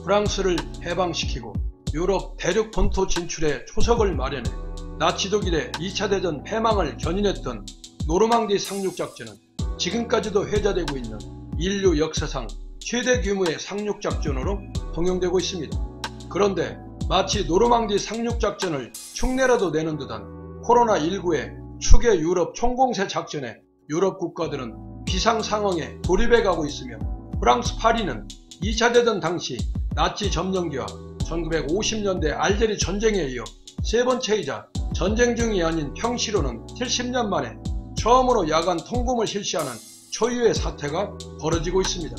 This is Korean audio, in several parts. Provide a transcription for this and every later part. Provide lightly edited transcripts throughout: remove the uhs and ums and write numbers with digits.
프랑스를 해방시키고 유럽 대륙 본토 진출에 초석을 마련해 나치 독일의 2차 대전 패망을 견인했던 노르망디 상륙작전은 지금까지도 회자되고 있는 인류 역사상 최대 규모의 상륙작전으로 통용되고 있습니다. 그런데 마치 노르망디 상륙작전을 흉내라도 내는 듯한 코로나19의 추계 유럽 총공세 작전에 유럽 국가들은 비상상황에 돌입해가고 있으며 프랑스 파리는 2차 대전 당시 나치 점령기와 1950년대 알제리 전쟁에 이어 세 번째이자 전쟁 중이 아닌 평시로는 70년 만에 처음으로 야간 통금을 실시하는 초유의 사태가 벌어지고 있습니다.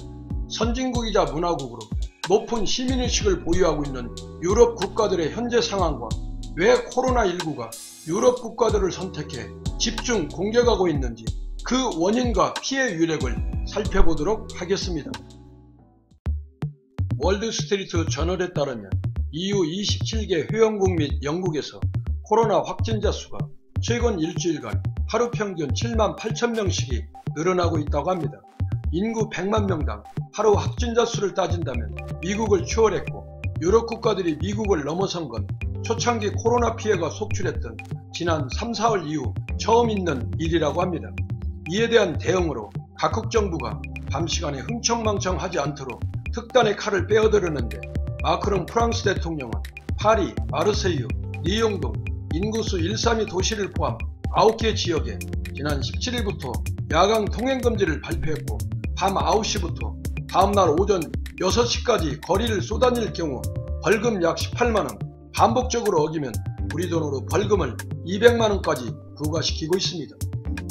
선진국이자 문화국으로 높은 시민의식을 보유하고 있는 유럽 국가들의 현재 상황과 왜 코로나19가 유럽 국가들을 선택해 집중 공격하고 있는지 그 원인과 피해 유력을 살펴보도록 하겠습니다. 월드스트리트 저널에 따르면 EU 27개 회원국 및 영국에서 코로나 확진자 수가 최근 일주일간 하루 평균 7만 8천 명씩이 늘어나고 있다고 합니다. 인구 100만 명당 하루 확진자 수를 따진다면 미국을 추월했고 유럽 국가들이 미국을 넘어선 건 초창기 코로나 피해가 속출했던 지난 3, 4월 이후 처음 있는 일이라고 합니다. 이에 대한 대응으로 각국 정부가 밤시간에 흥청망청하지 않도록 특단의 칼을 빼어들었는데 마크롱 프랑스 대통령은 파리, 마르세유, 리옹 등 인구수 1, 3위 도시를 포함 9개 지역에 지난 17일부터 야간 통행금지를 발표했고 밤 9시부터 다음날 오전 6시까지 거리를 쏘다닐 경우 벌금 약 18만원, 반복적으로 어기면 우리 돈으로 벌금을 200만원까지 부과시키고 있습니다.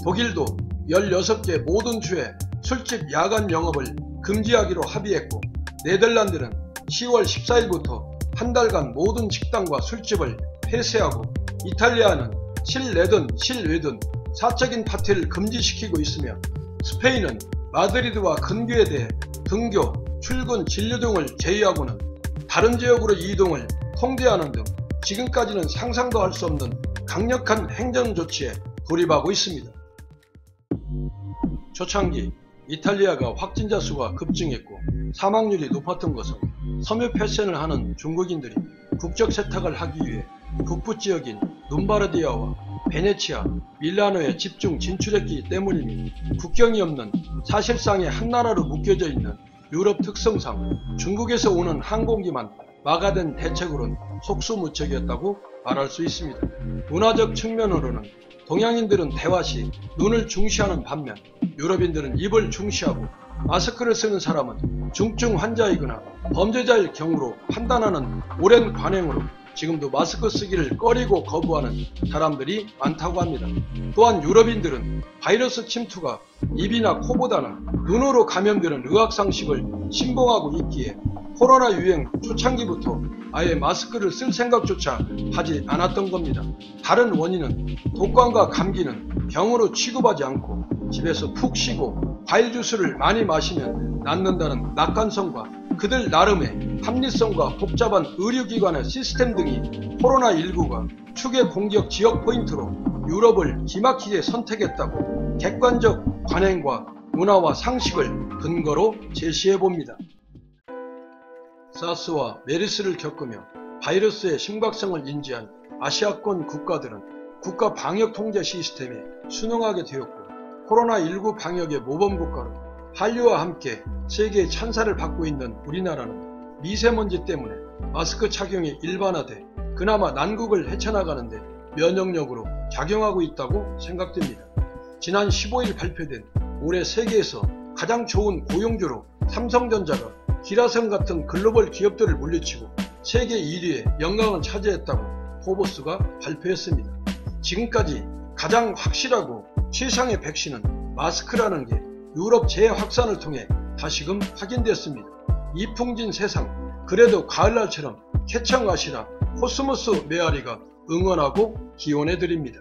독일도 16개 모든 주에 술집 야간 영업을 금지하기로 합의했고 네덜란드는 10월 14일부터 한 달간 모든 식당과 술집을 폐쇄하고 이탈리아는 실내든 실외든 사적인 파티를 금지시키고 있으며 스페인은 마드리드와 근교에 대해 등교, 출근, 진료 등을 제외하고는 다른 지역으로 이동을 통제하는 등 지금까지는 상상도 할 수 없는 강력한 행정조치에 돌입하고 있습니다. 초창기 이탈리아가 확진자 수가 급증했고 사망률이 높았던 것은 섬유 패션을 하는 중국인들이 국적 세탁을 하기 위해 북부 지역인 룸바르디아와 베네치아, 밀라노에 집중 진출했기 때문이며 국경이 없는 사실상의 한나라로 묶여져 있는 유럽 특성상 중국에서 오는 항공기만 막아댄 대책으로는 속수무책이었다고 말할 수 있습니다. 문화적 측면으로는 동양인들은 대화 시 눈을 중시하는 반면 유럽인들은 입을 중시하고 마스크를 쓰는 사람은 중증 환자이거나 범죄자일 경우로 판단하는 오랜 관행으로 지금도 마스크 쓰기를 꺼리고 거부하는 사람들이 많다고 합니다. 또한 유럽인들은 바이러스 침투가 입이나 코보다는 눈으로 감염되는 의학상식을 신봉하고 있기에 코로나 유행 초창기부터 아예 마스크를 쓸 생각조차 하지 않았던 겁니다. 다른 원인은 독감과 감기는 병으로 취급하지 않고 집에서 푹 쉬고 과일 주스를 많이 마시면 낫는다는 낙관성과 그들 나름의 합리성과 복잡한 의료기관의 시스템 등이 코로나19가 추계 공격 지역 포인트로 유럽을 기막히게 선택했다고 객관적 관행과 문화와 상식을 근거로 제시해봅니다. 사스와 메르스를 겪으며 바이러스의 심각성을 인지한 아시아권 국가들은 국가 방역 통제 시스템에 순응하게 되었고 코로나19 방역의 모범국가로 한류와 함께 세계의 찬사를 받고 있는 우리나라는 미세먼지 때문에 마스크 착용이 일반화돼 그나마 난국을 헤쳐나가는데 면역력으로 작용하고 있다고 생각됩니다. 지난 15일 발표된 올해 세계에서 가장 좋은 고용주로 삼성전자가 기라성 같은 글로벌 기업들을 물리치고 세계 1위의 영광을 차지했다고 포브스가 발표했습니다. 지금까지 가장 확실하고 최상의 백신은 마스크라는 게 유럽 재확산을 통해 다시금 확인됐습니다. 이풍진 세상, 그래도 가을날처럼 쾌청하시라 코스모스 메아리가 응원하고 기원해드립니다.